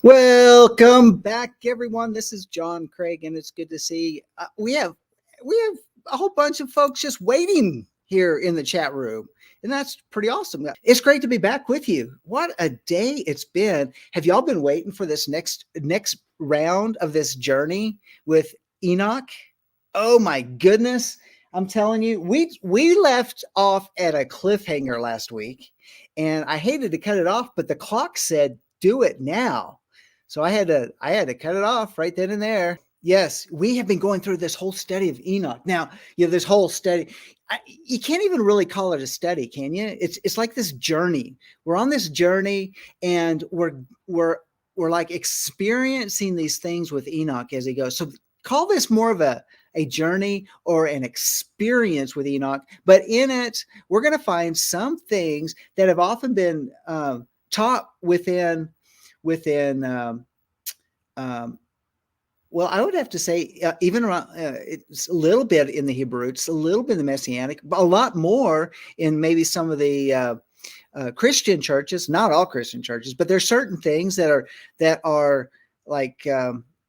Welcome back, everyone. This is John Craig, and it's good to see. We have a whole bunch of folks just waiting here in the chat room, and that's pretty awesome. It's great to be back with you. What a day it's been! Have y'all been waiting for this next round of this journey with Enoch? Oh my goodness! I'm telling you, we left off at a cliffhanger last week, and I hated to cut it off, but the clock said do it now. So I had to cut it off right then and there. Yes, we have been going through this whole study of Enoch. Now, this whole study, you can't even really call it a study, can you? It's like this journey. We're on this journey, and we're like experiencing these things with Enoch as he goes. So call this more of a journey or an experience with Enoch. But in it, we're going to find some things that have often been taught within well, I would have to say even around it's a little bit in the Hebrew, it's a little bit in the Messianic, but a lot more in maybe some of the Christian churches. Not all Christian churches, but there's certain things that are like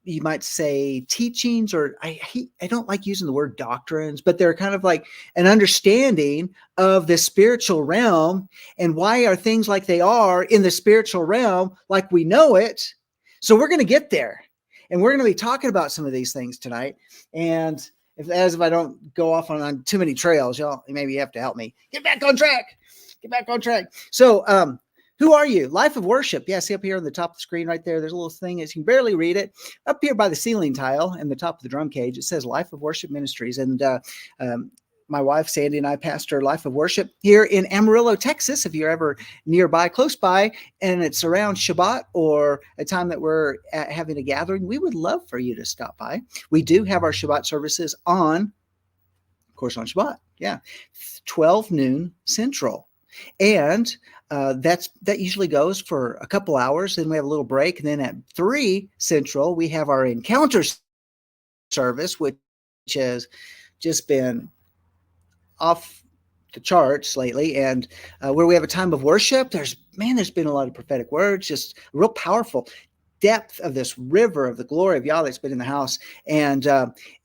you might say teachings, or I don't like using the word doctrines, but they're kind of like an understanding of the spiritual realm and why are things like they are in the spiritual realm like we know it. So we're going to get there, and we're going to be talking about some of these things tonight. And if I don't go off on too many trails, y'all maybe you have to help me get back on track. So who are you? Life of Worship. Yeah, see up here on the top of the screen right there. There's a little thing as you can barely read it. Up here by the ceiling tile and the top of the drum cage, it says Life of Worship Ministries. And my wife, Sandi, and I pastor Life of Worship here in Amarillo, Texas. If you're ever nearby, close by, and it's around Shabbat or a time that we're having a gathering, we would love for you to stop by. We do have our Shabbat services on Shabbat. Yeah, 12 noon Central. And that usually goes for a couple hours. Then we have a little break. And then at 3 Central, we have our encounter service, which has just been off the charts lately. And where we have a time of worship, there's been a lot of prophetic words, just real powerful depth of this river of the glory of Yahweh that's been in the house. And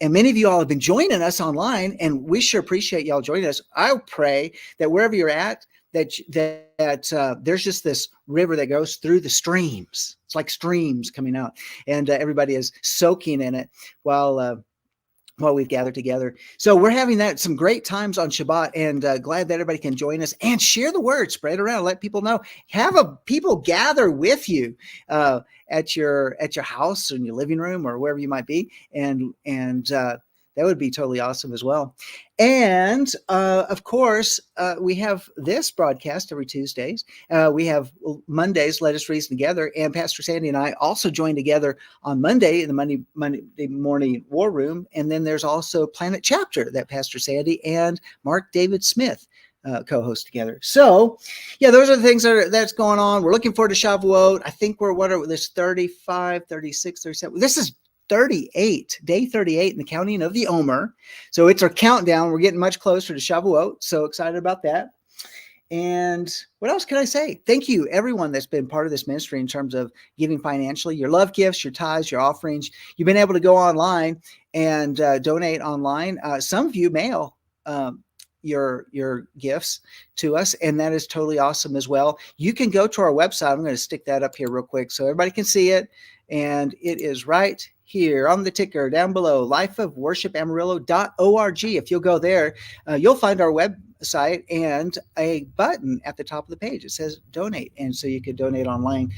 many of you all have been joining us online, and we sure appreciate y'all joining us. I pray that wherever you're at, that there's just this river that goes through the streams. It's like streams coming out, and everybody is soaking in it while we've gathered together. So we're having some great times on Shabbat, and glad that everybody can join us and share the word, spread it around, let people know. Have people gather with you at your house or in your living room or wherever you might be, and that would be totally awesome as well. And of course, we have this broadcast every Tuesdays. We have Mondays, Let Us Reason Together, and Pastor Sandi and I also join together on Monday in the Monday morning War Room. And then there's also Planet Chapter that Pastor Sandi and Mark David Smith co-host together. So yeah, those are the things that's going on. We're looking forward to Shavuot. I think this 35, 36, 37. This is 38, day 38 in the counting of the Omer. So it's our countdown. We're getting much closer to Shavuot. So excited about that. And what else can I say? Thank you, everyone that's been part of this ministry in terms of giving financially, your love gifts, your tithes, your offerings. You've been able to go online and donate online. Some of you mail your gifts to us, and that is totally awesome as well. You can go to our website. I'm going to stick that up here real quick so everybody can see it. And it is right here on the ticker down below, lifeofworshipamarillo.org. If you'll go there, you'll find our website and a button at the top of the page. It says donate. And so you could donate online.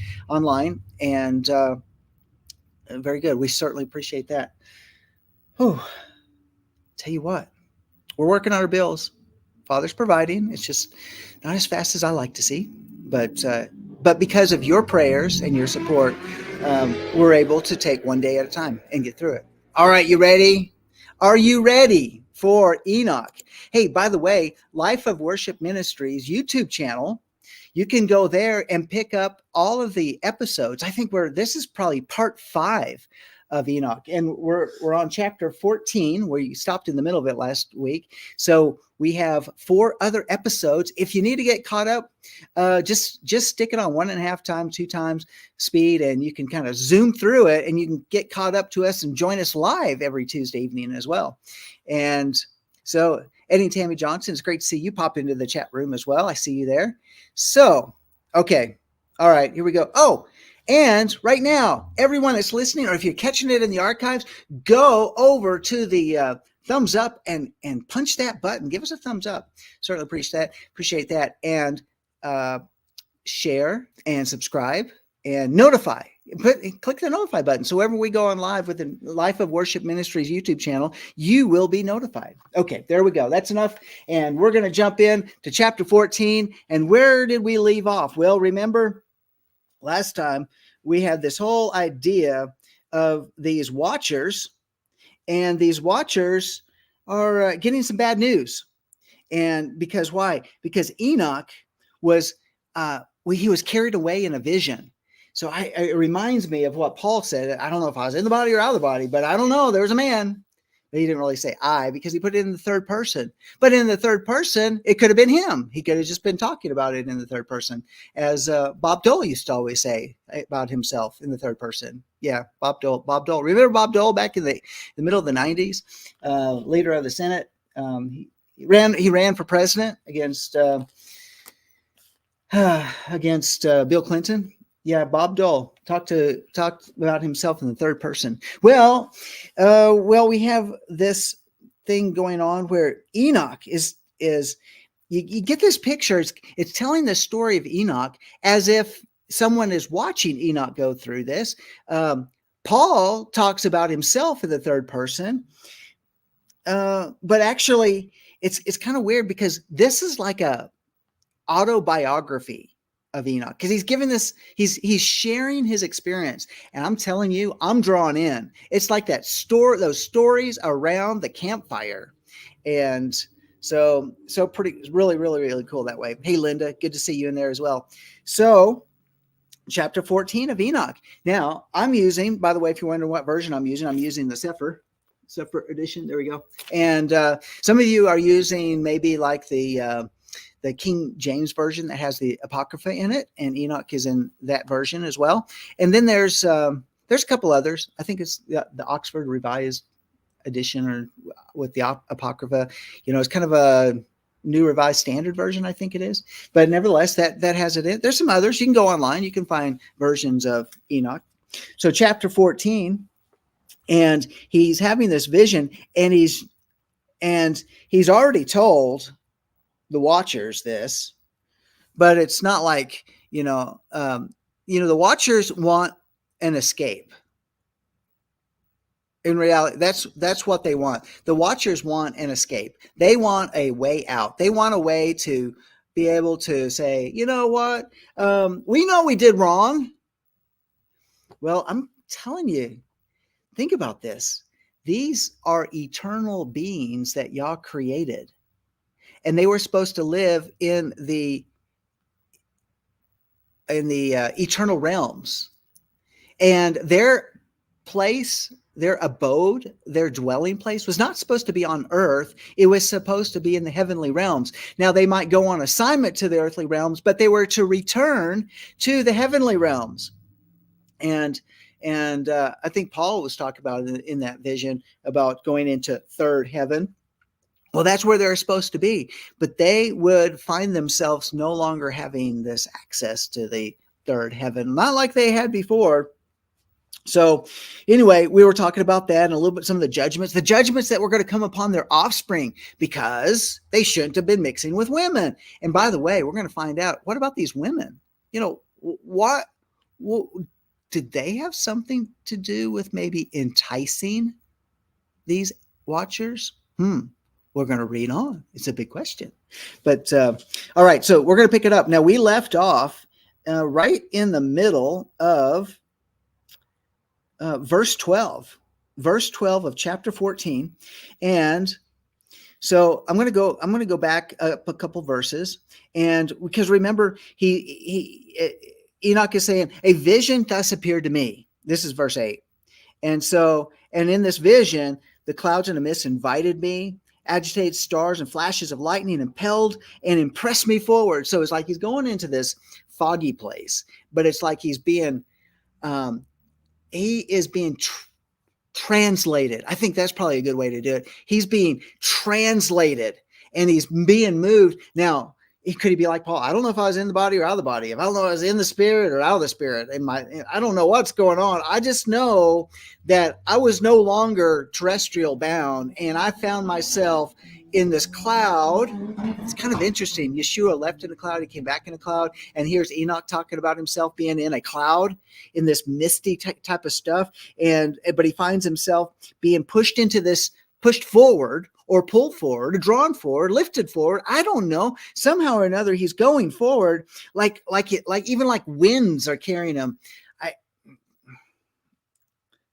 And very good. We certainly appreciate that. Tell you what, we're working on our bills. Father's providing. It's just not as fast as I like to see, but because of your prayers and your support, we're able to take one day at a time and get through it. All right, you ready? Are you ready for Enoch? Hey, by the way, Life of Worship Ministries YouTube channel, you can go there and pick up all of the episodes. I think this is probably part 5 of Enoch, and we're on chapter 14, where you stopped in the middle of it last week. So we have 4 other episodes. If you need to get caught up, just stick it on 1.5 times, 2 times speed, and you can kind of zoom through it, and you can get caught up to us and join us live every Tuesday evening as well. And so, Eddie and Tammy Johnson, it's great to see you pop into the chat room as well. I see you there. So, okay. All right, here we go. Oh, and right now, everyone that's listening, or if you're catching it in the archives, go over to the thumbs up and punch that button. Give us a thumbs up. Certainly appreciate that. And share and subscribe and notify. Click the notify button. So whenever we go on live with the Life of Worship Ministries YouTube channel, you will be notified. Okay, there we go. That's enough. And we're going to jump in to chapter 14. And where did we leave off? Well, remember last time we had this whole idea of these watchers, and these watchers are getting some bad news. And because why? Because Enoch was he was carried away in a vision. So it reminds me of what Paul said. I don't know if I was in the body or out of the body, but I don't know. There was a man. But he didn't really say I, because he put it in the third person. But in the third person, it could have been him. He could have just been talking about it in the third person, as Bob Dole used to always say about himself in the third person. Yeah, Bob Dole. Remember Bob Dole back in the middle of the 90s, leader of the Senate? He ran for president against Bill Clinton. Yeah, Bob Dole talked about himself in the third person. Well, we have this thing going on where Enoch is you get this picture. It's telling the story of Enoch as if someone is watching Enoch go through this. Paul talks about himself in the third person, but actually, it's kind of weird, because this is like a autobiography of Enoch, because he's given this, he's sharing his experience, and I'm telling you, I'm drawn in. It's like those stories around the campfire, and so pretty, really cool that way. Hey, Linda, good to see you in there as well. So, chapter 14 of Enoch. Now, I'm using, by the way, if you're wondering what version I'm using the Sefer edition. There we go. And some of you are using maybe like the King James version that has the Apocrypha in it, and Enoch is in that version as well. And then there's a couple others. I think it's the Oxford Revised Edition, or with the Apocrypha. It's kind of a New Revised Standard version, I think it is. But nevertheless, that has it in. There's some others. You can go online. You can find versions of Enoch. So chapter 14, and he's having this vision, and he's already told the watchers this, but it's not like, the watchers want an escape. In reality, that's what they want. The watchers want an escape. They want a way out. They want a way to be able to say, you know what? We know we did wrong. Well, I'm telling you, think about this. These are eternal beings that Yah created. And they were supposed to live in the eternal realms, and their place, their abode, their dwelling place was not supposed to be on earth. It was supposed to be in the heavenly realms. Now, they might go on assignment to the earthly realms, but they were to return to the heavenly realms. And I think Paul was talking about in that vision about going into third heaven. Well, that's where they're supposed to be, but they would find themselves no longer having this access to the third heaven, not like they had before. So anyway, we were talking about that, and a little bit some of the judgments that were going to come upon their offspring, because they shouldn't have been mixing with women. And by the way, we're going to find out, what about these women? What did they have something to do with maybe enticing these watchers? We're going to read on. It's a big question. But all right, so we're going to pick it up. Now, we left off right in the middle of verse 12 of chapter 14. And so I'm going to go back up a couple verses, and because remember, Enoch is saying, a vision thus appeared to me. This is verse 8. And in this vision, the clouds and the mist invited me. Agitated stars and flashes of lightning impelled and impressed me forward. So it's like he's going into this foggy place, but it's like he is being translated. I think that's probably a good way to do it. He's being translated and he's being moved. Now, could he be like Paul? I don't know if I was in the body or out of the body. If I don't know if I was in the spirit or out of the spirit. I don't know what's going on. I just know that I was no longer terrestrial bound, and I found myself in this cloud. It's kind of interesting. Yeshua left in a cloud. He came back in a cloud. And here's Enoch talking about himself being in a cloud in this misty type of stuff. But he finds himself being pushed forward or pulled forward or drawn forward, lifted forward. I don't know. Somehow or another, he's going forward like winds are carrying him.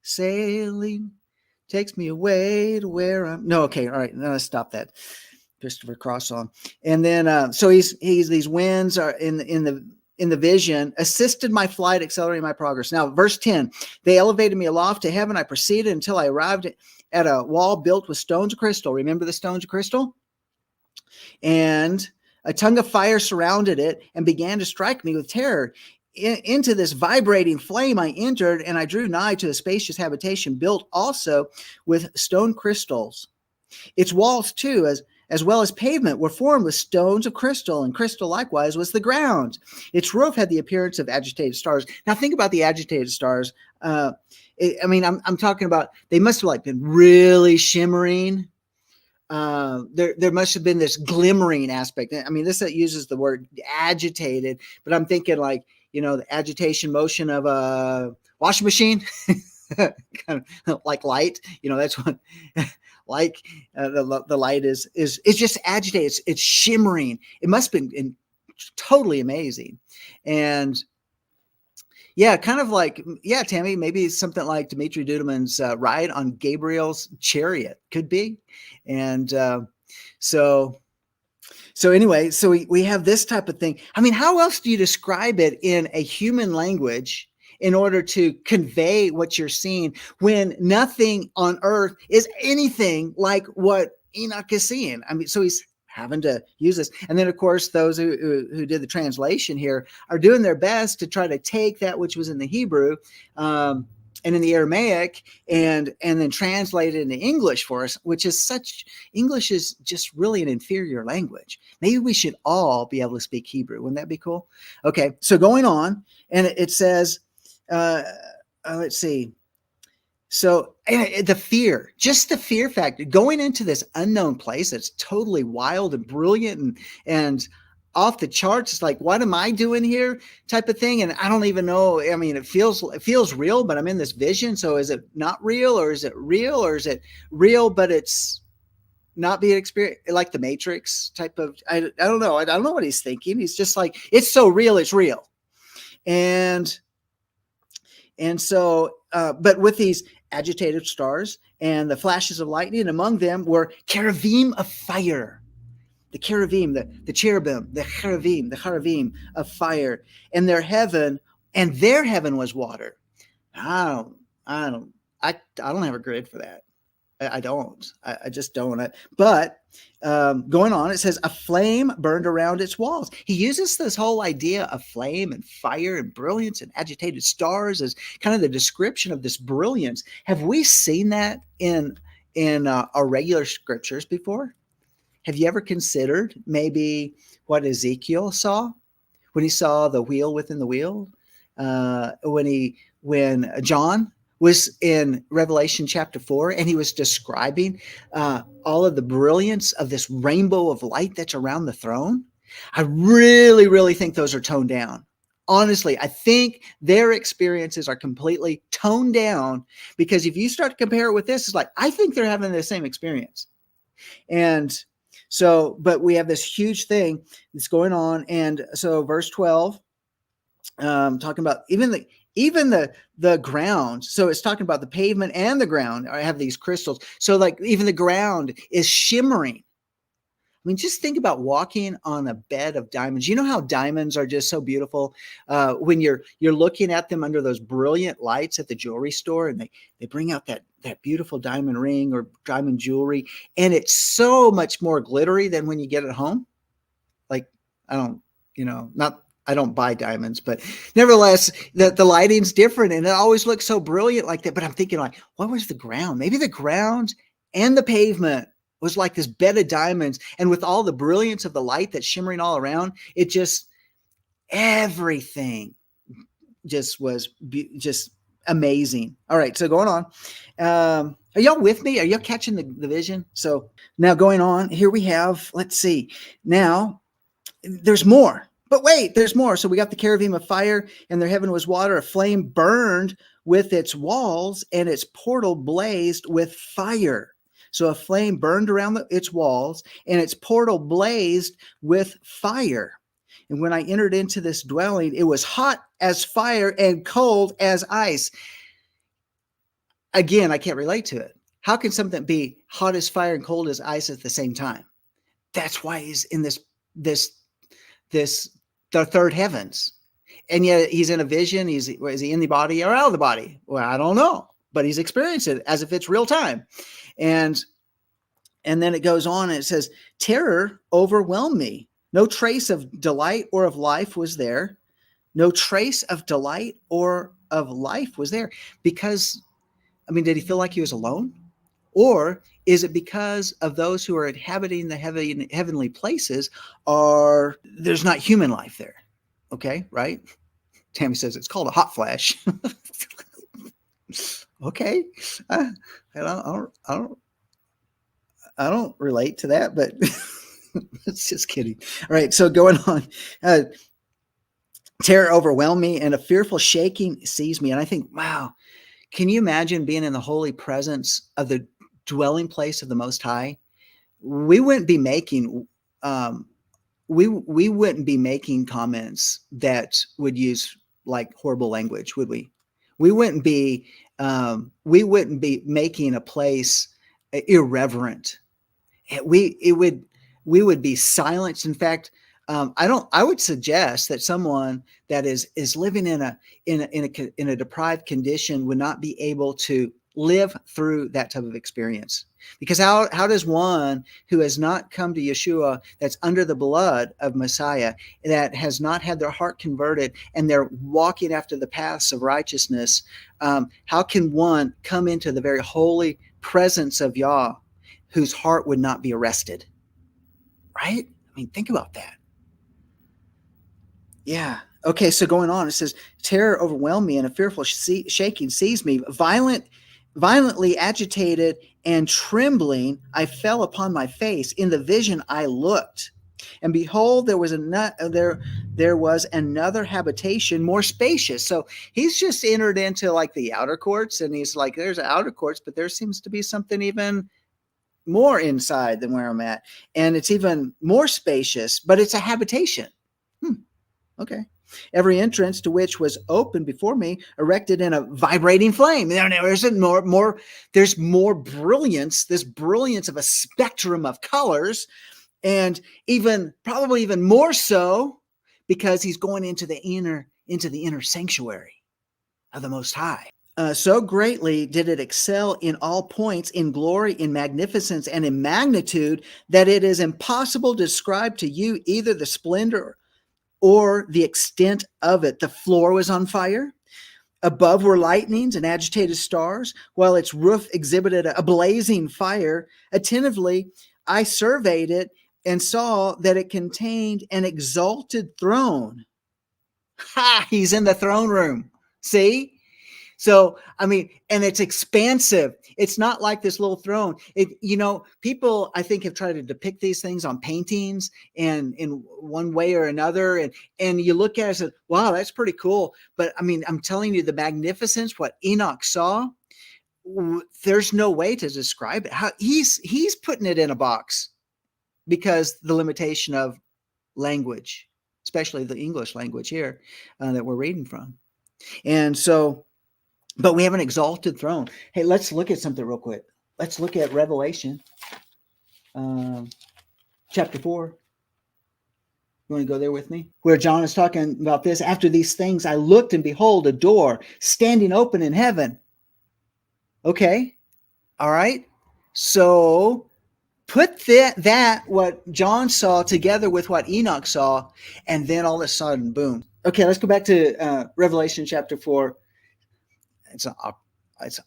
Sailing takes me away to where I'm. No, okay, all right. No, let's stop that. Christopher Cross song. And then so he's these winds are in the vision, assisted my flight, accelerating my progress. Now, verse 10, they elevated me aloft to heaven. I proceeded until I arrived at a wall built with stones of crystal. Remember the stones of crystal? And a tongue of fire surrounded it and began to strike me with terror. Into this vibrating flame I entered, and I drew nigh to a spacious habitation built also with stone crystals. Its walls, too, as well as pavement, were formed with stones of crystal, and crystal likewise was the ground. Its roof had the appearance of agitated stars. Now think about the agitated stars. I'm talking about, they must have been really shimmering. There must have been this glimmering aspect. I mean, this uses the word agitated, but I'm thinking the agitation motion of a washing machine, kind of like light. That's what the light is. It's just agitated. It's shimmering. It must have been totally amazing, and kind of Tammy, maybe something like Dimitri Duduman's ride on Gabriel's chariot could be, and So anyway, so we have this type of thing. I mean, how else do you describe it in a human language in order to convey what you're seeing when nothing on earth is anything like what Enoch is seeing? I mean, so he's having to use this. And then, of course, those who did the translation here are doing their best to try to take that which was in the Hebrew and in the Aramaic and then translate it into English for us, English is just really an inferior language. Maybe we should all be able to speak Hebrew. Wouldn't that be cool? Okay, so going on, and it says, let's see. So the fear factor, going into this unknown place that's totally wild and brilliant and off the charts. It's like, what am I doing here type of thing? And I don't even know. I mean, it feels real, but I'm in this vision. So is it not real, or is it real, or is it real, but it's not being experienced, like the Matrix type of, I don't know. I don't know what he's thinking. He's just like, it's so real, it's real. And so, but with these agitated stars and the flashes of lightning, among them were cherubim of fire. The cherubim, the cherubim, the cherubim of fire, and their heaven was water. I don't have a grid for that. I don't. I just don't. But going on, it says a flame burned around its walls. He uses this whole idea of flame and fire and brilliance and agitated stars as kind of the description of this brilliance. Have we seen that in our regular scriptures before? Have you ever considered maybe what Ezekiel saw when he saw the wheel within the wheel? When John was in Revelation chapter 4, and he was describing all of the brilliance of this rainbow of light that's around the throne. I really, really think those are toned down. Honestly, I think their experiences are completely toned down, because if you start to compare it with this, it's like, I think they're having the same experience. And so, but we have this huge thing that's going on. And so verse 12, talking about even the ground. So it's talking about the pavement and the ground. I have these crystals. So like even the ground is shimmering. mean, just think about walking on a bed of diamonds. You know how diamonds are just so beautiful when you're looking at them under those brilliant lights at the jewelry store, and they bring out that beautiful diamond ring or diamond jewelry, and it's so much more glittery than when you get it home. Like, I don't, not, I don't buy diamonds, but nevertheless, the lighting's different, and it always looks so brilliant like that. But I'm thinking, like, what was the ground? Maybe the ground and the pavement was like this bed of diamonds, and with all the brilliance of the light that's shimmering all around, it just, everything just was just amazing. All right, so going on. Are y'all with me? Are y'all catching the vision? So now going on, here we have, let's see. Now, there's more. But wait, there's more. So we got the cherubim of fire, and their heaven was water. A flame burned with its walls, and its portal blazed with fire. So a flame burned around its walls, and its portal blazed with fire. And when I entered into this dwelling, it was hot as fire and cold as ice. Again, I can't relate to it. How can something be hot as fire and cold as ice at the same time? That's why he's in the third heavens. And yet he's in a vision. Is he in the body or out of the body? Well, I don't know, but he's experienced it as if it's real time. And then it goes on and it says, terror overwhelmed me. No trace of delight or of life was there. No trace of delight or of life was there. Because, I mean, did he feel like he was alone? Or is it because of those who are inhabiting the heavenly places there's not human life there? Okay, right? Tammy says it's called a hot flash. Okay, I don't relate to that, but it's just kidding. All right, so going on. Terror overwhelmed me, and a fearful shaking seized me. And I think, wow, can you imagine being in the holy presence of the dwelling place of the Most High? We wouldn't be making we wouldn't be making comments that would use like horrible language, would we? We wouldn't be making a place irreverent. We would be silenced. In fact, I would suggest that someone that is living in a deprived condition would not be able to live through that type of experience. Because how does one who has not come to Yeshua, that's under the blood of Messiah, that has not had their heart converted, and they're walking after the paths of righteousness, how can one come into the very holy presence of Yah whose heart would not be arrested? Right? I mean, think about that. Yeah. Okay, so going on, it says, terror overwhelmed me, and a fearful shaking seized me. Violently agitated and trembling, I fell upon my face. In the vision I looked, and behold, there was another habitation more spacious. So he's just entered into like the outer courts, and he's like, there's outer courts, but there seems to be something even more inside than where I'm at. And it's even more spacious, but it's a habitation. Okay. Every entrance to which was open before me, erected in a vibrating flame. There's more brilliance, this brilliance of a spectrum of colors, and probably even more so because he's going into the inner sanctuary of the Most High. So greatly did it excel in all points, in glory, in magnificence, and in magnitude, that it is impossible to describe to you either the splendor or the extent of it. The floor was on fire. Above were lightnings and agitated stars, while its roof exhibited a blazing fire. Attentively, I surveyed it and saw that it contained an exalted throne. Ha! He's in the throne room. See? So, I mean, and it's expansive. It's not like this little throne. People, I think, have tried to depict these things on paintings and in one way or another. And you look at it and say, wow, that's pretty cool. But I mean, I'm telling you, the magnificence, what Enoch saw, there's no way to describe it. How he's putting it in a box because the limitation of language, especially the English language here that we're reading from. And so, but we have an exalted throne. Hey, let's look at something real quick. Let's look at Revelation. chapter 4. You want to go there with me? Where John is talking about this. After these things, I looked, and behold, a door standing open in heaven. Okay. All right. So put that what John saw together with what Enoch saw, and then all of a sudden, boom. Okay, let's go back to Revelation chapter 4. It's an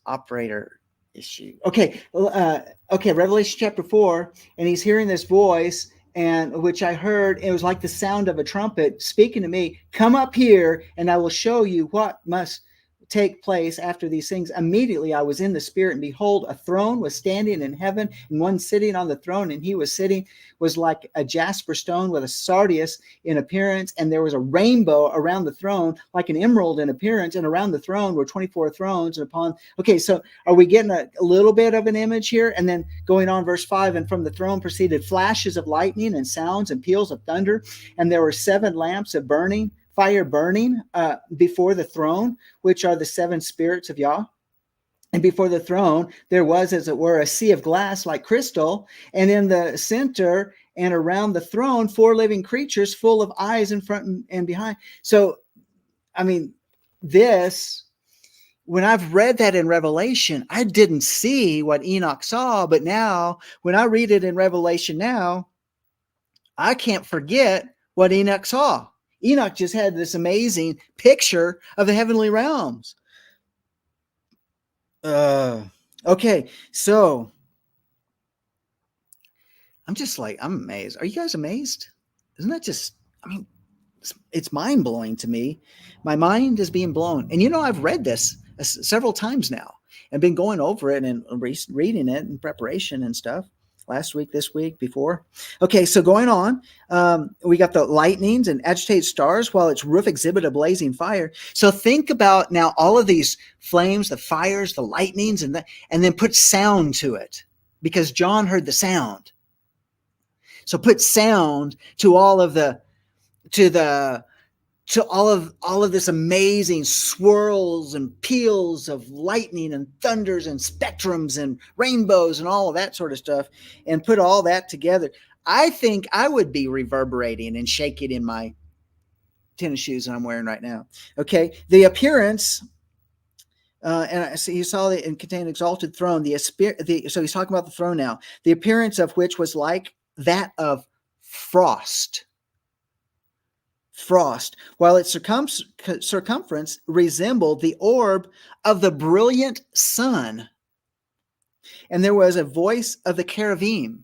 operator issue. Okay, Revelation chapter 4, and he's hearing this voice, and which I heard, it was like the sound of a trumpet speaking to me, come up here, and I will show you what must take place after these things. Immediately I was in the spirit, and behold, a throne was standing in heaven, and one sitting on the throne, and he was like a jasper stone with a sardius in appearance, and there was a rainbow around the throne, like an emerald in appearance, and around the throne were 24 thrones, and upon, okay, so are we getting a little bit of an image here? And then going on, verse 5, and from the throne proceeded flashes of lightning and sounds and peals of thunder, and there were 7 lamps of fire burning before the throne, which are the 7 spirits of Yah. And before the throne, there was, as it were, a sea of glass like crystal. And in the center and around the throne, 4 living creatures full of eyes in front and behind. So, I mean, when I've read that in Revelation, I didn't see what Enoch saw. But now, when I read it in Revelation now, I can't forget what Enoch saw. Enoch just had this amazing picture of the heavenly realms. Okay, so I'm amazed. Are you guys amazed? Isn't that just, I mean, it's mind-blowing to me. My mind is being blown. And I've read this several times now and been going over it and reading it in preparation and stuff. Last week, this week, before. Okay, so going on, we got the lightnings and agitated stars, while its roof exhibited a blazing fire. So think about now all of these flames, the fires, the lightnings, and then put sound to it, because John heard the sound. So put sound to all of this amazing swirls and peals of lightning and thunders and spectrums and rainbows and all of that sort of stuff, and put all that together. I think I would be reverberating and shaking in my tennis shoes that I'm wearing right now. Okay, the appearance, and I see you saw it and contained exalted throne. So he's talking about the throne now. The appearance of which was like that of frost, while its circumference resembled the orb of the brilliant sun. And there was a voice of the cherubim.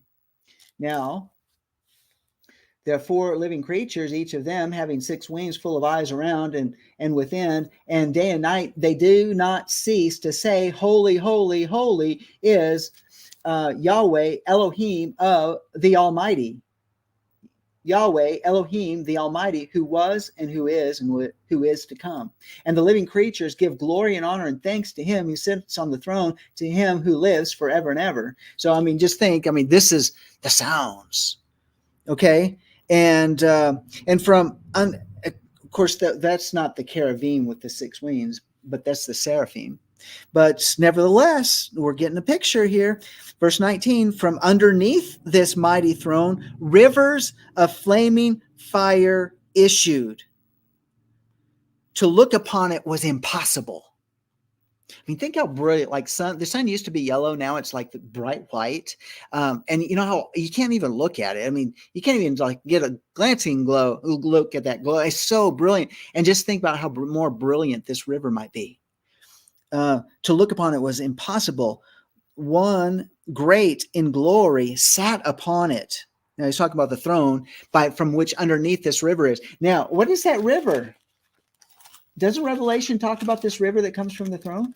Now, there are 4 living creatures, each of them having 6 wings, full of eyes around and within, and day and night they do not cease to say, holy, holy, holy is Yahweh Elohim of the Almighty. Yahweh Elohim, the Almighty, who was and who is to come. And the living creatures give glory and honor and thanks to him who sits on the throne, to him who lives forever and ever. So, just think, this is the sounds. Okay. And from, of course, that's not the cherubim with the 6 wings, but that's the seraphim. But nevertheless, we're getting a picture here. Verse 19, from underneath this mighty throne, rivers of flaming fire issued. To look upon it was impossible. Think how brilliant, like the sun used to be yellow. Now it's like the bright white. And you know how you can't even look at it. You can't even get a glancing look at that glow. It's so brilliant. And just think about how more brilliant this river might be. To look upon it was impossible. One great in glory sat upon it. Now he's talking about the throne from which underneath this river is. Now, what is that river? Doesn't Revelation talk about this river that comes from the throne?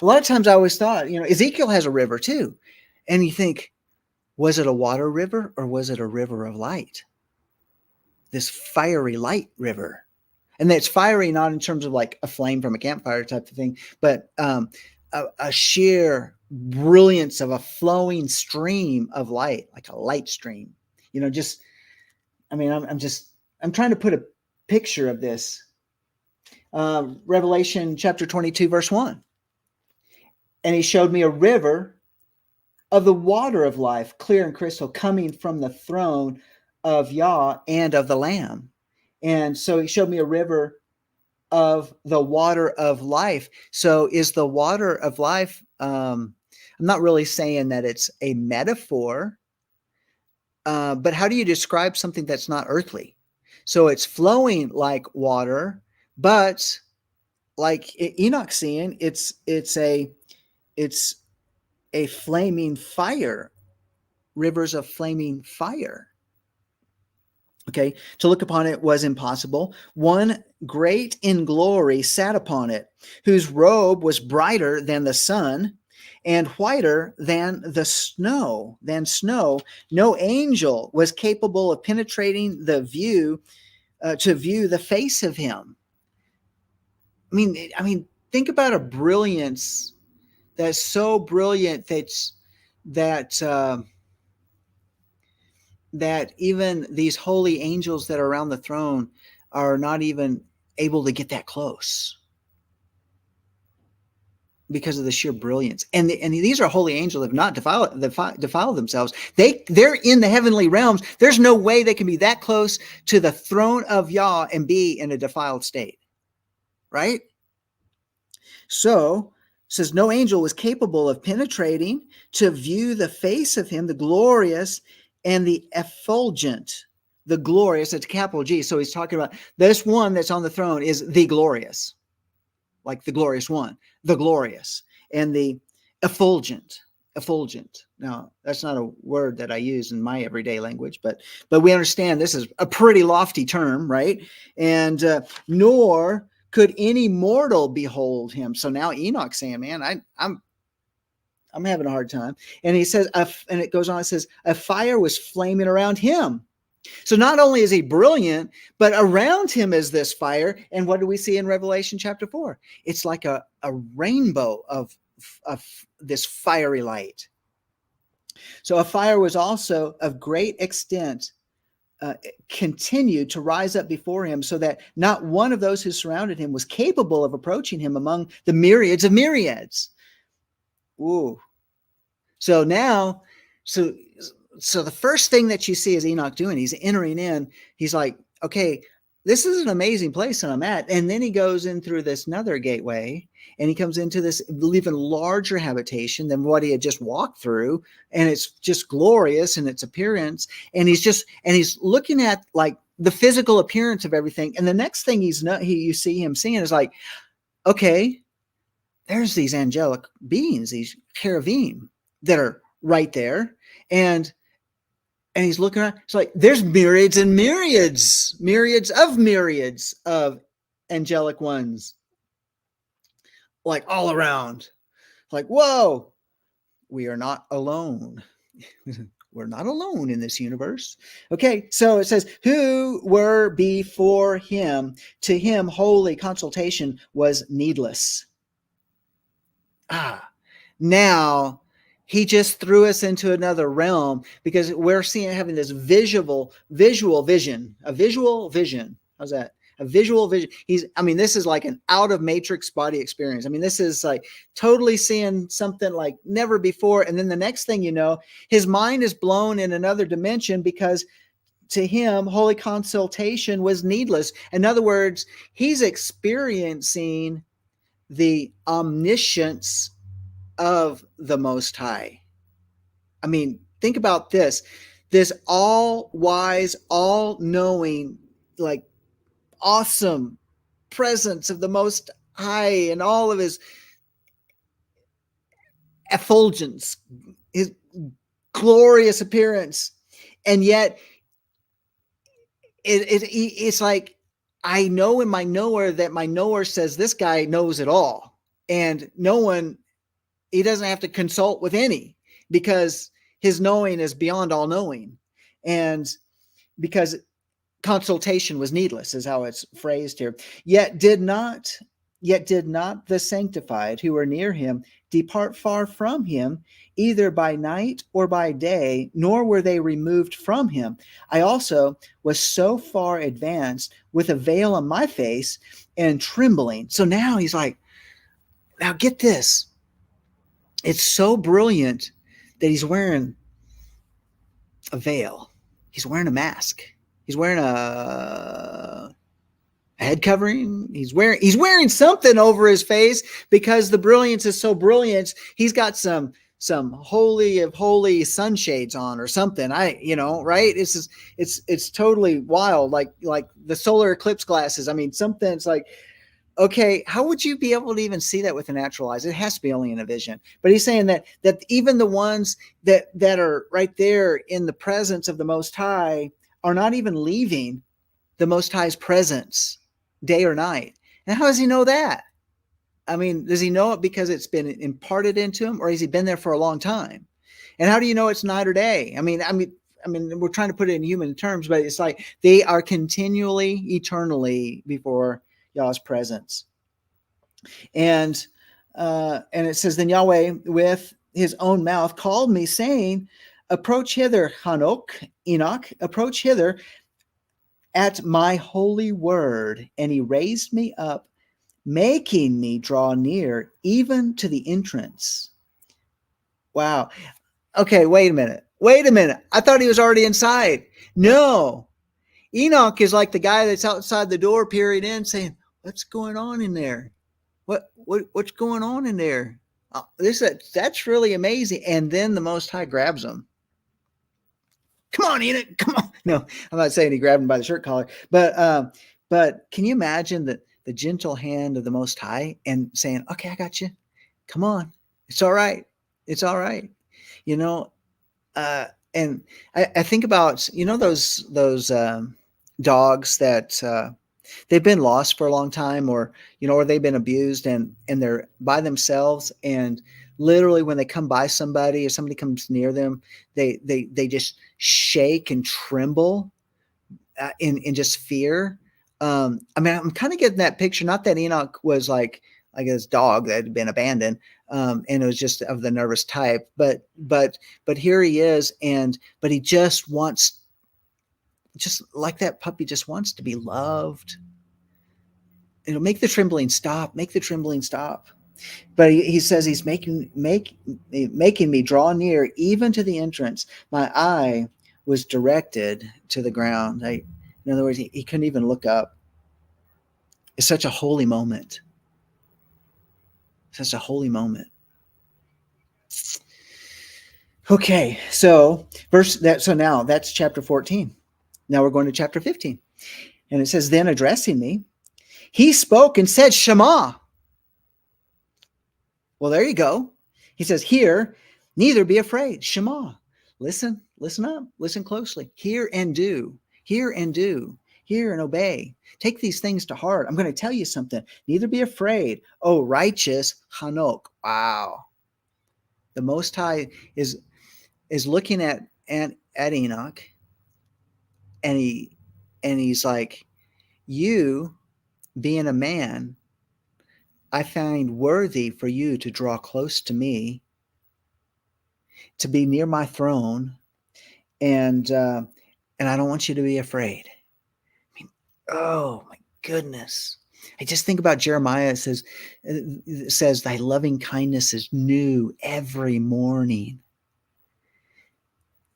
A lot of times I always thought, Ezekiel has a river too. And you think, was it a water river or was it a river of light? This fiery light river. And it's fiery not in terms of like a flame from a campfire type of thing, but a sheer brilliance of a flowing stream of light, like a light stream. I'm trying to put a picture of this. Revelation chapter 22, verse 1. And he showed me a river of the water of life, clear and crystal, coming from the throne of Yah and of the Lamb. And so he showed me a river of the water of life. So is the water of life, I'm not really saying that it's a metaphor, but how do you describe something that's not earthly? So it's flowing like water, but like Enoch seeing, it's a flaming fire, rivers of flaming fire. Okay, to look upon it was impossible. One great in glory sat upon it, whose robe was brighter than the sun and whiter than the snow. No angel was capable of penetrating the view to view the face of him. I mean, think about a brilliance that's so brilliant that that even these holy angels that are around the throne are not even able to get that close because of the sheer brilliance. And these are holy angels that have not defiled themselves. They're in the heavenly realms. There's no way they can be that close to the throne of Yah and be in a defiled state, right? So says no angel was capable of penetrating to view the face of him, the glorious and the effulgent. The glorious, it's capital G. So he's talking about this one that's on the throne is the glorious, like the glorious one, the glorious, and the effulgent. Now, that's not a word that I use in my everyday language, but we understand this is a pretty lofty term, right? And nor could any mortal behold him. So now Enoch's saying, man, I'm having a hard time. And he says, and it goes on, it says, a fire was flaming around him. So not only is he brilliant, but around him is this fire. And what do we see in Revelation chapter 4? It's like a rainbow of this fiery light. So a fire was also of great extent continued to rise up before him, so that not one of those who surrounded him was capable of approaching him among the myriads of myriads. Ooh. So now, so the first thing that you see is Enoch doing, he's entering in, he's like, okay, this is an amazing place that I'm at. And then he goes in through this another gateway, and he comes into this even larger habitation than what he had just walked through. And it's just glorious in its appearance. And he's looking at like the physical appearance of everything. And the next thing you see him seeing is like, okay, there's these angelic beings, these cherubim that are right there. And he's looking around. It's like there's myriads and myriads of angelic ones, like all around. Like, whoa, we are not alone. We're not alone in this universe. Okay, so it says, who were before him? To him, holy consultation was needless. Now he just threw us into another realm, because we're having this visual vision. How's that? A visual vision. This is like an out of matrix body experience. This is like totally seeing something like never before. And then the next thing you know, his mind is blown in another dimension, because to him, holy consultation was needless. In other words, he's experiencing the omniscience of the Most High. Think about this all-wise, all-knowing, like awesome presence of the Most High and all of his effulgence, his glorious appearance. And yet it's like, I know in my knower that my knower says this guy knows it all, and he doesn't have to consult with any, because his knowing is beyond all knowing. And because consultation was needless, is how it's phrased here. Yet did not the sanctified who were near him depart far from him, either by night or by day, nor were they removed from him. I also was so far advanced with a veil on my face and trembling. So now he's like, now get this. It's so brilliant that he's wearing a veil. He's wearing a mask. He's wearing a head covering. He's wearing something over his face because the brilliance is so brilliant. He's got some holy of holy sunshades on or something. Right? It's totally wild. Like the solar eclipse glasses. I mean, something's like, okay, how would you be able to even see that with the natural eyes? It has to be only in a vision. But he's saying that even the ones that are right there in the presence of the Most High are not even leaving the Most High's presence day or night. And how does he know that? I mean, does he know it because it's been imparted into him, or has he been there for a long time? And how do you know it's night or day? I mean, we're trying to put it in human terms, but it's like they are continually, eternally before Yahweh's presence. And it says, then Yahweh with his own mouth called me, saying, approach hither, Enoch, approach hither at my holy word. And he raised me up, making me draw near even to the entrance. Wow. Okay, wait a minute. I thought he was already inside. No. Enoch is like the guy that's outside the door peering in saying, what's going on in there? What's going on in there? That's really amazing. And then the Most High grabs him. Come on, Enoch, come on. No, I'm not saying he grabbed him by the shirt collar, but can you imagine the gentle hand of the Most High and saying, okay, I got you. Come on. It's all right. It's all right. And I think about, those dogs that they've been lost for a long time, or they've been abused and they're by themselves, and literally when they come by somebody or somebody comes near them, they just shake and tremble in just fear. I'm kind of getting that picture. Not that Enoch was like this dog that had been abandoned, and it was just of the nervous type, but here he is, but he just wants, just like that puppy, just wants to be loved. It'll make the trembling stop. But he says he's making me draw near even to the entrance. My eye was directed to the ground. In other words, he couldn't even look up. It's such a holy moment. Okay, so now that's chapter 14. Now we're going to chapter 15. And it says, then addressing me, he spoke and said, Shema. Well, there you go. He says, hear, neither be afraid. Shema. Listen up, listen closely. Hear and do, hear and obey. Take these things to heart. I'm going to tell you something. Neither be afraid. Oh, righteous Hanok. Wow. The Most High is looking at Enoch, and he's like, you being a man, I find worthy for you to draw close to me, to be near my throne, and I don't want you to be afraid. I mean, oh my goodness. I just think about Jeremiah. It says, thy loving kindness is new every morning.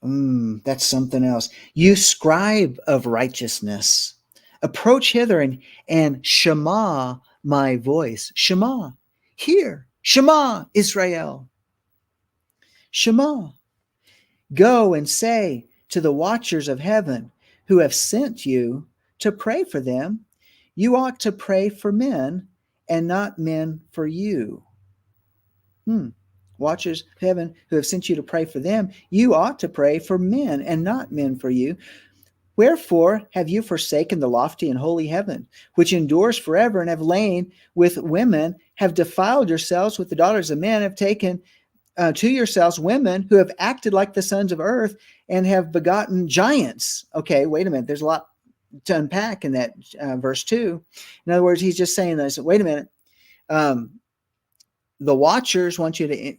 That's something else. You scribe of righteousness, approach hither and Shema my voice. Shema, hear. Shema, Israel. Shema. Go and say to the watchers of heaven who have sent you to pray for them, you ought to pray for men and not men for you. Watchers of heaven who have sent you to pray for them, you ought to pray for men and not men for you. Wherefore have you forsaken the lofty and holy heaven, which endures forever, and have lain with women, have defiled yourselves with the daughters of men, have taken to yourselves women who have acted like the sons of earth, and have begotten giants. Okay, wait a minute. There's a lot to unpack in that verse 2. In other words, he's just saying this. Wait a minute. The watchers want you to...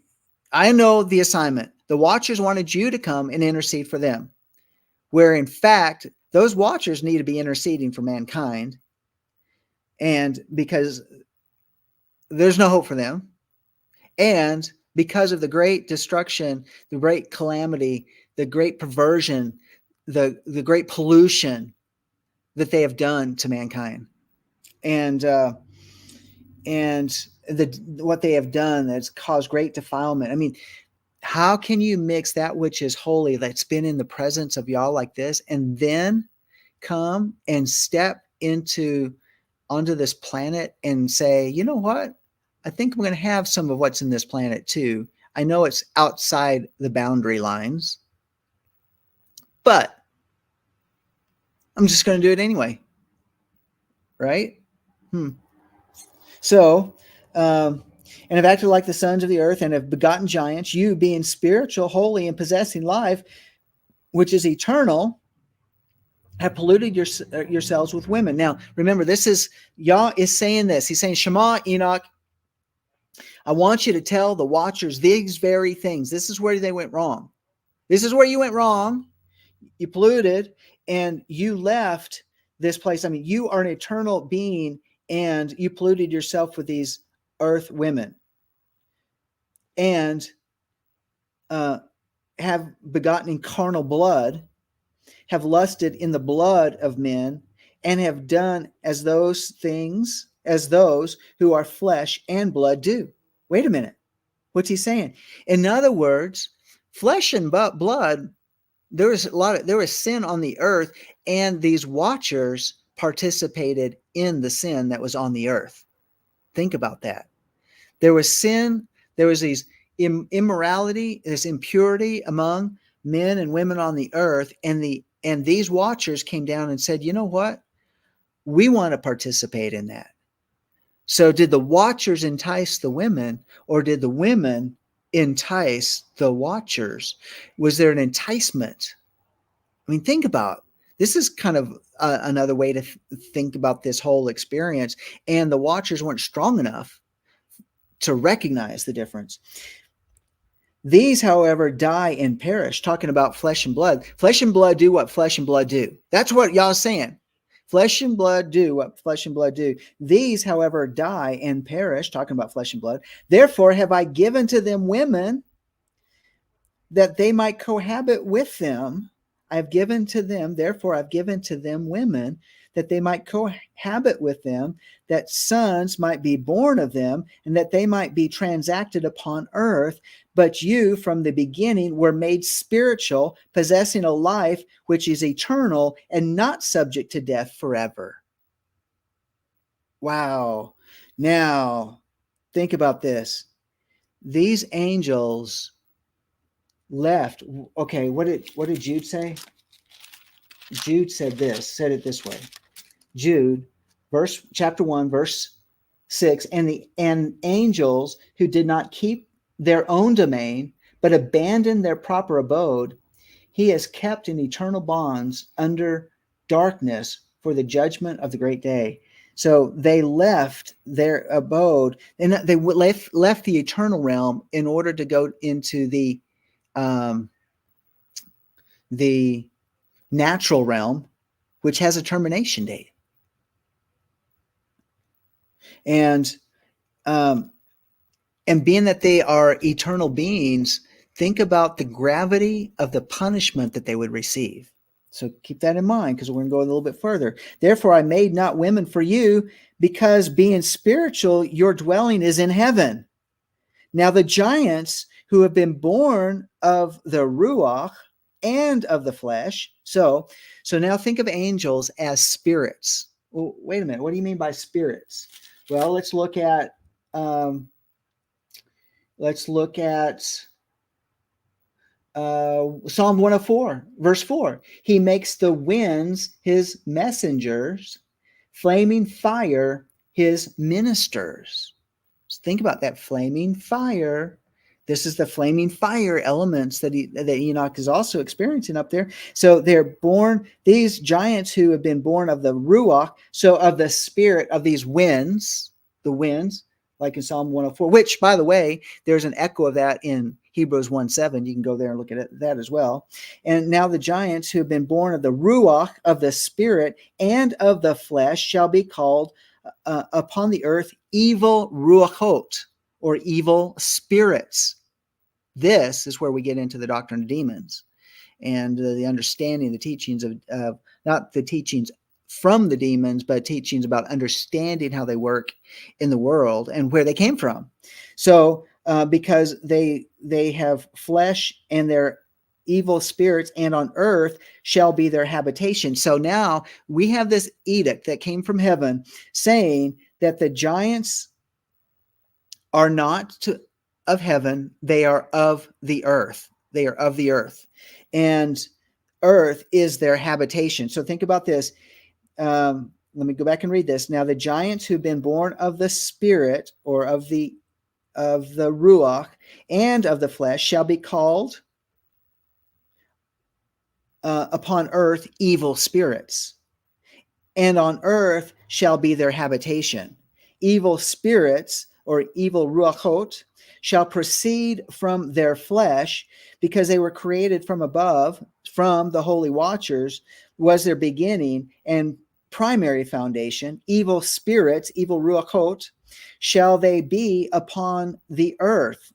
I know the assignment. The watchers wanted you to come and intercede for them, where in fact, those watchers need to be interceding for mankind, and because there's no hope for them, and because of the great destruction, the great calamity, the great perversion, the great pollution that they have done to mankind. And what they have done that's caused great defilement. I mean, how can you mix that which is holy, that's been in the presence of y'all like this, and then come and step onto this planet and say, you know what? I think I'm going to have some of what's in this planet too. I know it's outside the boundary lines, but I'm just going to do it anyway. Right? So, and have acted like the sons of the earth and have begotten giants, you being spiritual, holy, and possessing life, which is eternal, have polluted yourselves with women. Now, remember, this is, Yah is saying this. He's saying, Shema, Enoch, I want you to tell the watchers these very things. This is where they went wrong. This is where you went wrong. You polluted and you left this place. I mean, you are an eternal being and you polluted yourself with these earth women and have begotten in carnal blood, have lusted in the blood of men, and have done as those things as those who are flesh and blood do. Wait a minute. What's he saying? In other words, flesh and blood, there was sin on the earth, and these watchers participated in the sin that was on the earth. Think about that. There was sin, there was these immorality, this impurity among men and women on the earth, and these watchers came down and said, you know what? We want to participate in that. So did the watchers entice the women, or did the women entice the watchers? Was there an enticement? I mean, think about, this is kind of another way to think about this whole experience. And the watchers weren't strong enough to recognize the difference. These, however, die and perish. Talking about flesh and blood. Flesh and blood do what flesh and blood do. That's what y'all saying. Flesh and blood do what flesh and blood do. These, however, die and perish. Talking about flesh and blood. Therefore have I given to them women that they might cohabit with them. I've given to them, therefore I've given to them women that they might cohabit with them, that sons might be born of them, and that they might be transacted upon earth. But you from the beginning were made spiritual, possessing a life which is eternal and not subject to death forever. Wow. Now, think about this. These angels left. Okay, what did Jude say? Jude said it this way. Jude, chapter 1, verse 6, and angels who did not keep their own domain, but abandoned their proper abode, he has kept in eternal bonds under darkness for the judgment of the great day. So they left their abode, and they left the eternal realm in order to go into the natural realm, which has a termination date. And being that they are eternal beings, think about the gravity of the punishment that they would receive. So keep that in mind, because we're going to go a little bit further. Therefore, I made not women for you, because being spiritual, your dwelling is in heaven. Now the giants who have been born of the Ruach and of the flesh. So now think of angels as spirits. Well, wait a minute. What do you mean by spirits? Well, let's look at Psalm 104, verse 4. He makes the winds his messengers, flaming fire his ministers. Just think about that flaming fire. This is the flaming fire elements that Enoch is also experiencing up there. So they're born, these giants who have been born of the Ruach, so of the spirit of these winds, the winds, like in Psalm 104, which, by the way, there's an echo of that in Hebrews 1:7. You can go there and look at that as well. And now the giants who have been born of the Ruach, of the spirit, and of the flesh shall be called upon the earth evil ruachot, or evil spirits. This is where we get into the doctrine of demons and the understanding, the teachings of not the teachings from the demons, but teachings about understanding how they work in the world and where they came from. So because they have flesh and their evil spirits, and on earth shall be their habitation. So now we have this edict that came from heaven saying that the giants are not of heaven, they are of the earth. They are of the earth. And earth is their habitation. So think about this. Let me go back and read this. Now the giants who've been born of the spirit, or of the ruach and of the flesh, shall be called upon earth evil spirits, and on earth shall be their habitation. Evil spirits, or evil ruachot, shall proceed from their flesh, because they were created from above, from the holy watchers was their beginning and primary foundation. Evil spirits, evil ruachot, shall they be upon the earth,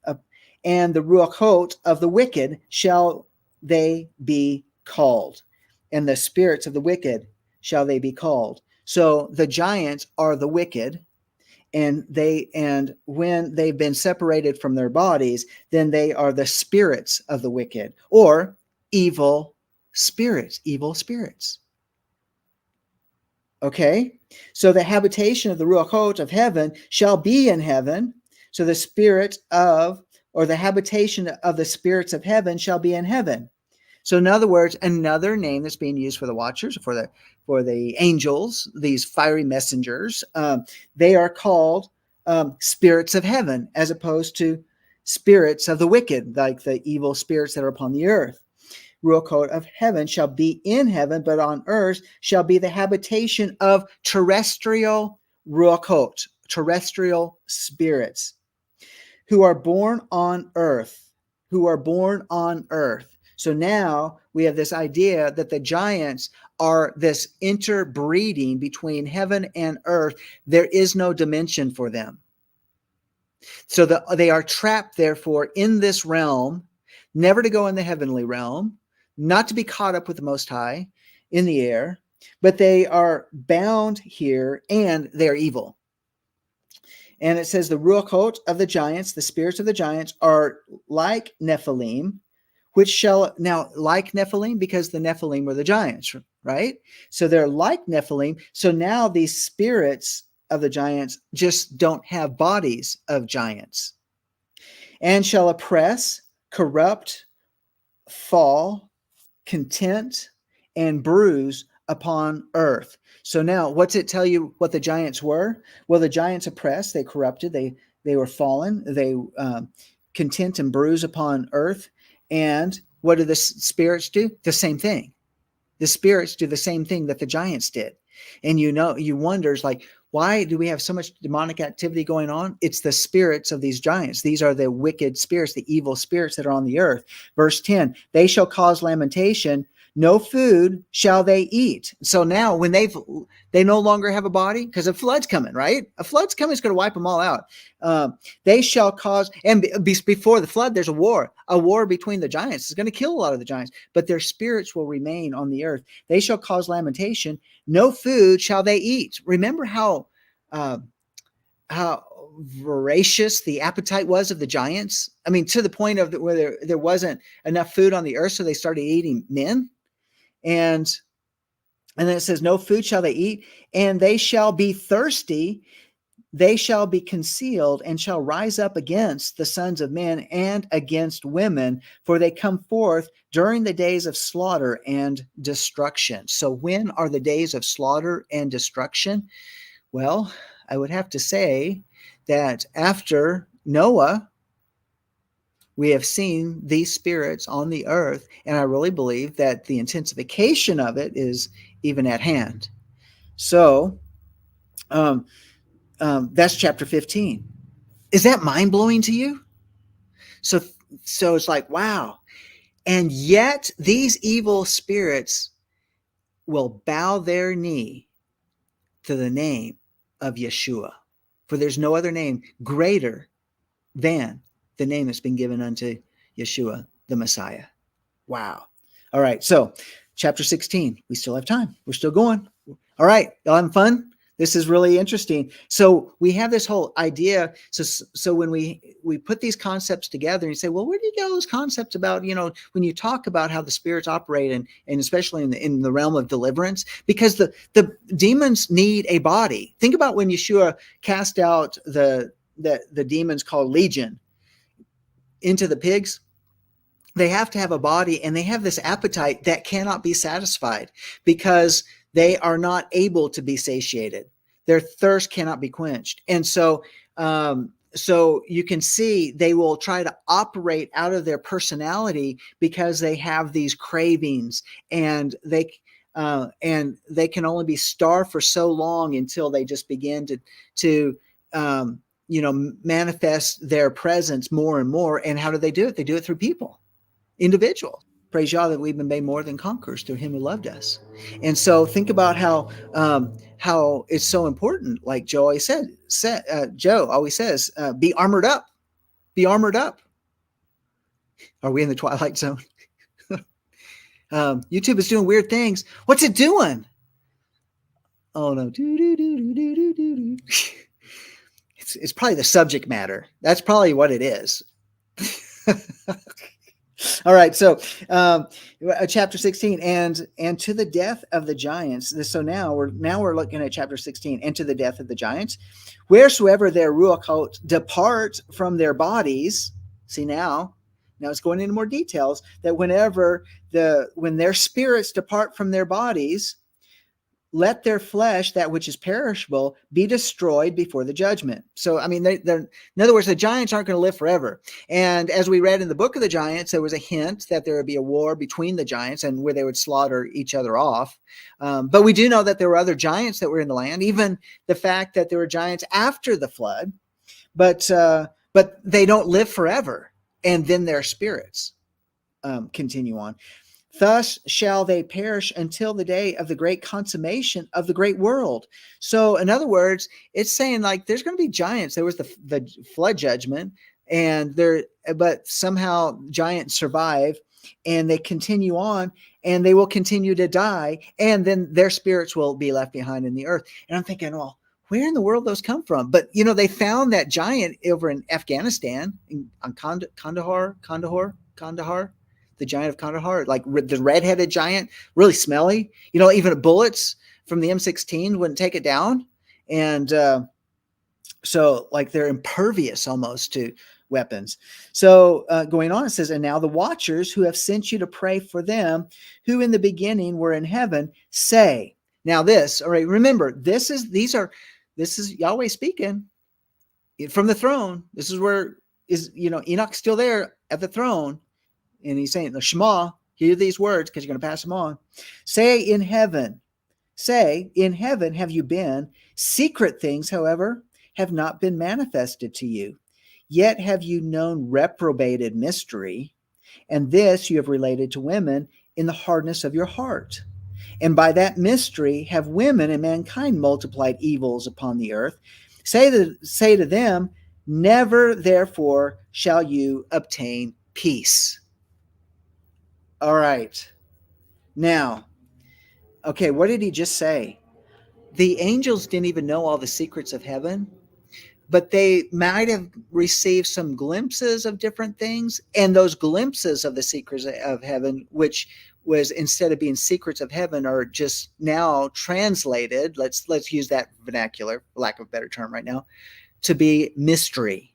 and the ruachot of the wicked shall they be called, and the spirits of the wicked shall they be called. So the giants are the wicked, and when they've been separated from their bodies, then they are the spirits of the wicked, or evil spirits. Okay, so the habitation of the ruachot of heaven shall be in heaven. So the spirit of, or the habitation of the spirits of heaven shall be in heaven. So in other words, another name that's being used for the watchers, for the angels, these fiery messengers, they are called spirits of heaven, as opposed to spirits of the wicked, like the evil spirits that are upon the earth. Ruachot of heaven shall be in heaven, but on earth shall be the habitation of terrestrial ruachot, terrestrial spirits, who are born on earth, So now we have this idea that the giants are this interbreeding between heaven and earth. There is no dimension for them. So they are trapped, therefore, in this realm, never to go in the heavenly realm, not to be caught up with the Most High in the air, but they are bound here, and they're evil. And it says the ruachot of the giants, the spirits of the giants, are like Nephilim, which shall, now like Nephilim, because the Nephilim were the giants, right? So they're like Nephilim. So now these spirits of the giants just don't have bodies of giants. And shall oppress, corrupt, fall, content, and bruise upon earth. So now, what's it tell you what the giants were? Well, the giants oppressed, they corrupted, they were fallen, they content and bruise upon earth. And what do the spirits do? The same thing. The spirits do the same thing that the giants did. And you wonder, like, why do we have so much demonic activity going on? It's the spirits of these giants. These are the wicked spirits, the evil spirits that are on the earth. Verse 10, they shall cause lamentation. No food shall they eat. So now when they no longer have a body, because a flood's coming, right? A flood's coming, it's going to wipe them all out. They shall cause, and before the flood, there's a war between the giants. It's going to kill a lot of the giants, but their spirits will remain on the earth. They shall cause lamentation. No food shall they eat. Remember how voracious the appetite was of the giants? I mean, to the point of where there wasn't enough food on the earth, so they started eating men. And then it says, no food shall they eat, and they shall be thirsty. They shall be concealed, and shall rise up against the sons of men and against women, for they come forth during the days of slaughter and destruction. So when are the days of slaughter and destruction? Well, I would have to say that after Noah, we have seen these spirits on the earth, and I really believe that the intensification of it is even at hand. So that's chapter 15. Is that mind-blowing to you? So it's like, wow. And yet these evil spirits will bow their knee to the name of Yeshua, for there's no other name greater than the name that's been given unto Yeshua, the Messiah. Wow. All right. So, chapter 16, we still have time. We're still going. All right. Y'all having fun? This is really interesting. So we have this whole idea. So when we put these concepts together and you say, well, where do you get all those concepts about, when you talk about how the spirits operate and especially in the realm of deliverance, because the demons need a body. Think about when Yeshua cast out the demons called Legion into the pigs. They have to have a body, and they have this appetite that cannot be satisfied because they are not able to be satiated. Their thirst cannot be quenched. And so you can see they will try to operate out of their personality because they have these cravings, and they can only be starved for so long until they just begin to manifest their presence more and more. And how do they do it? They do it through people. Individual. Praise Yah that we've been made more than conquerors through him who loved us. And so think about how it's so important. Like Joe always Joe always says, be armored up. Be armored up. Are we in the twilight zone? YouTube is doing weird things. What's it doing? Oh no. It's probably the subject matter. That's probably what it is. All right, so chapter 16, and to the death of the giants. So now we're looking at chapter 16, and to the death of the giants, wheresoever their ruach depart from their bodies. See now it's going into more details that when their spirits depart from their bodies, let their flesh, that which is perishable, be destroyed before the judgment. So, I mean, they're in other words, the giants aren't going to live forever. And as we read in the book of the giants, there was a hint that there would be a war between the giants and where they would slaughter each other off. But we do know that there were other giants that were in the land, even the fact that there were giants after the flood, but they don't live forever. And then their spirits continue on. Thus shall they perish until the day of the great consummation of the great world. So in other words, it's saying like there's going to be giants. There was the flood judgment, but somehow giants survive and they continue on, and they will continue to die, and then their spirits will be left behind in the earth. And I'm thinking, well, where in the world those come from? But they found that giant over in Afghanistan, on Kandahar. The giant of Kandahar, like the red-headed giant, really smelly. Even bullets from the M16 wouldn't take it down. And so like they're impervious almost to weapons. So going on, it says, and now the watchers who have sent you to pray for them who in the beginning were in heaven say. Now this, all right, remember, this is Yahweh speaking from the throne. This is where Enoch's still there at the throne. And he's saying, the Shema, hear these words because you're going to pass them on. Say in heaven have you been. Secret things, however, have not been manifested to you. Yet have you known reprobated mystery, and this you have related to women in the hardness of your heart. And by that mystery have women and mankind multiplied evils upon the earth. Say to them, never therefore shall you obtain peace. All right. Now, okay, what did he just say? The angels didn't even know all the secrets of heaven, but they might have received some glimpses of different things. And those glimpses of the secrets of heaven, which was instead of being secrets of heaven, are just now translated, let's use that vernacular, for lack of a better term right now, to be mystery.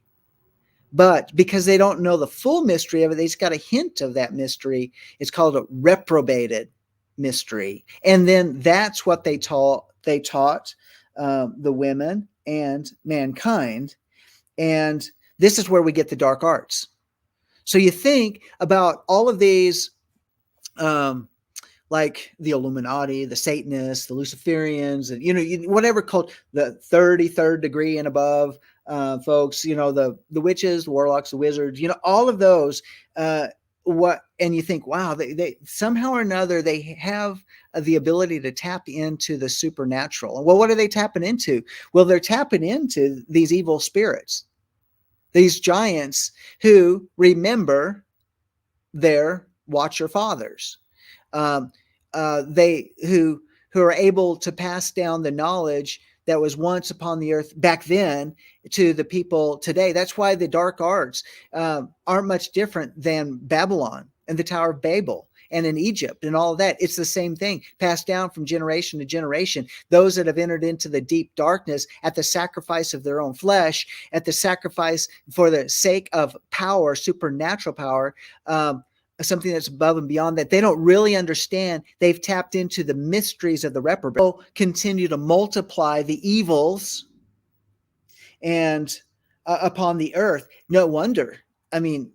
But because they don't know the full mystery of it, they just got a hint of that mystery. It's called a reprobated mystery. And then that's what they taught the women and mankind. And this is where we get the dark arts. So you think about all of these, like the Illuminati, the Satanists, the Luciferians, and whatever called the 33rd degree and above folks, the witches, the warlocks, the wizards, all of those. And you think, wow, they somehow or another they have the ability to tap into the supernatural. Well, what are they tapping into? Well, they're tapping into these evil spirits, these giants who, remember, their watcher fathers. They who are able to pass down the knowledge that was once upon the earth back then to the people today. That's why the dark arts aren't much different than Babylon and the Tower of Babel and in Egypt and all of that. It's the same thing, passed down from generation to generation. Those that have entered into the deep darkness at the sacrifice of their own flesh, at the sacrifice for the sake of power, supernatural power, something that's above and beyond that. They don't really understand. They've tapped into the mysteries of the reprobate. They'll continue to multiply the evils and upon the earth. No wonder. I mean,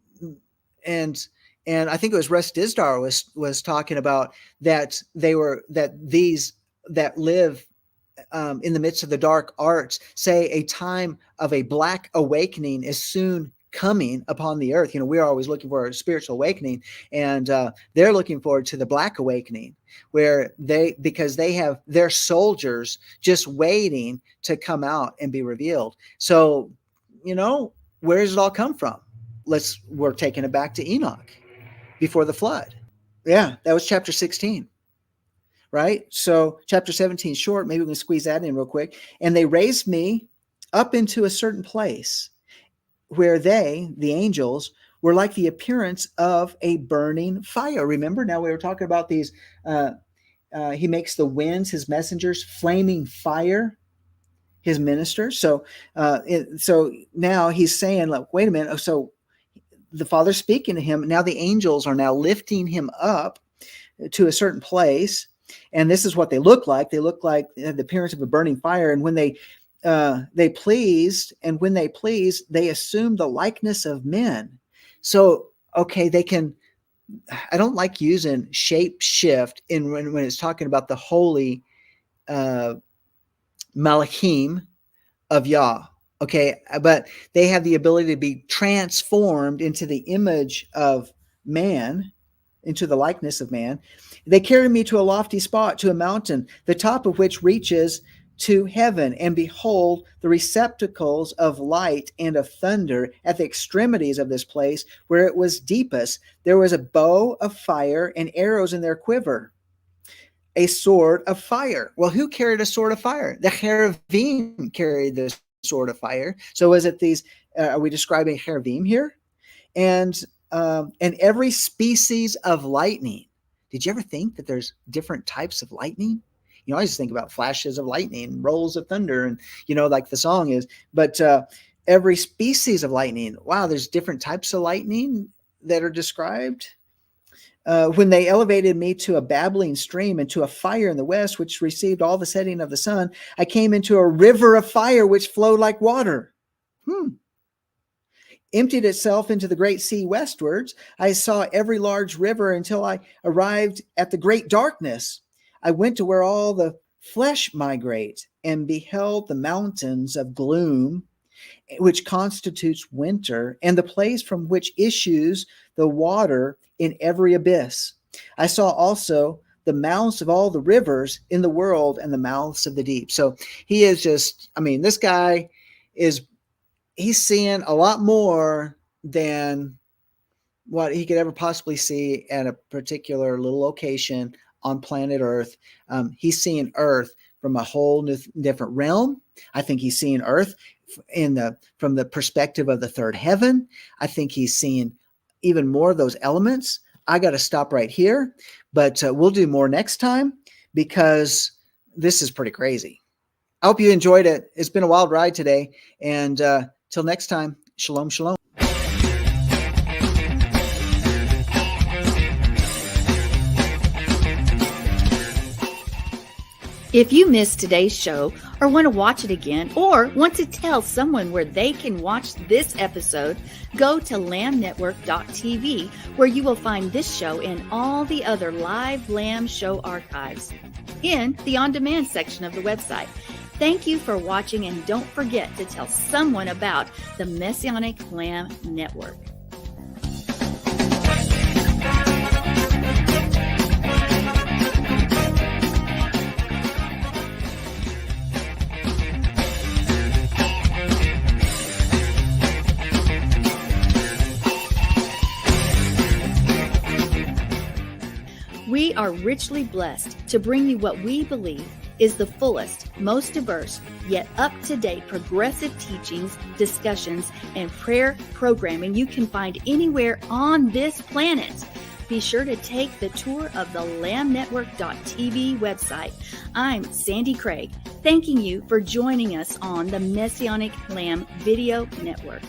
and I think it was Russ Dizdar was talking about that these that live in the midst of the dark arts say a time of a black awakening is soon coming upon the earth. We're always looking for a spiritual awakening, and they're looking forward to the black awakening, where because they have their soldiers just waiting to come out and be revealed. So, where does it all come from? We're taking it back to Enoch before the flood. Yeah, that was chapter 16. Right? So chapter 17 short, maybe we can squeeze that in real quick. And they raised me up into a certain place where they, the angels, were like the appearance of a burning fire. Remember, now we were talking about these, he makes the winds, his messengers, flaming fire, his ministers. So now he's saying, like, wait a minute. So the Father's speaking to him. Now the angels are now lifting him up to a certain place. And this is what they look like. They look like the appearance of a burning fire. And when they pleased, they assumed the likeness of men. So, okay, they can, I don't like using shape shift when it's talking about the holy Malachim of Yah. Okay, but they have the ability to be transformed into the image of man, into the likeness of man. They carried me to a lofty spot, to a mountain, the top of which reaches to heaven, and behold, the receptacles of light and of thunder at the extremities of this place where it was deepest. There was a bow of fire and arrows in their quiver, a sword of fire. Well, who carried a sword of fire? The cherubim carried the sword of fire. So was it these, are we describing cherubim here? And every species of lightning. Did you ever think that there's different types of lightning? I always think about flashes of lightning, rolls of thunder, and, like the song is. But every species of lightning, wow, there's different types of lightning that are described. When they elevated me to a babbling stream and to a fire in the west, which received all the setting of the sun, I came into a river of fire which flowed like water. Emptied itself into the great sea westwards. I saw every large river until I arrived at the great darkness. I went to where all the flesh migrate and beheld the mountains of gloom, which constitutes winter, and the place from which issues the water in every abyss. I saw also the mouths of all the rivers in the world and the mouths of the deep. So he is just, this guy he's seeing a lot more than what he could ever possibly see at a particular little location on planet Earth. He's seeing Earth from a whole new, different realm. I think he's seeing Earth from the perspective of the third heaven. I think he's seeing even more of those elements. I got to stop right here, but we'll do more next time because this is pretty crazy. I hope you enjoyed it. It's been a wild ride today. And till next time, shalom, shalom. If you missed today's show or want to watch it again or want to tell someone where they can watch this episode, go to lambnetwork.tv where you will find this show and all the other live Lamb show archives in the on-demand section of the website. Thank you for watching, and don't forget to tell someone about the Messianic Lamb Network. We are richly blessed to bring you what we believe is the fullest, most diverse, yet up-to-date progressive teachings, discussions, and prayer programming you can find anywhere on this planet. Be sure to take the tour of the lambnetwork.tv website. I'm Sandi Craig, thanking you for joining us on the Messianic Lamb Video Network.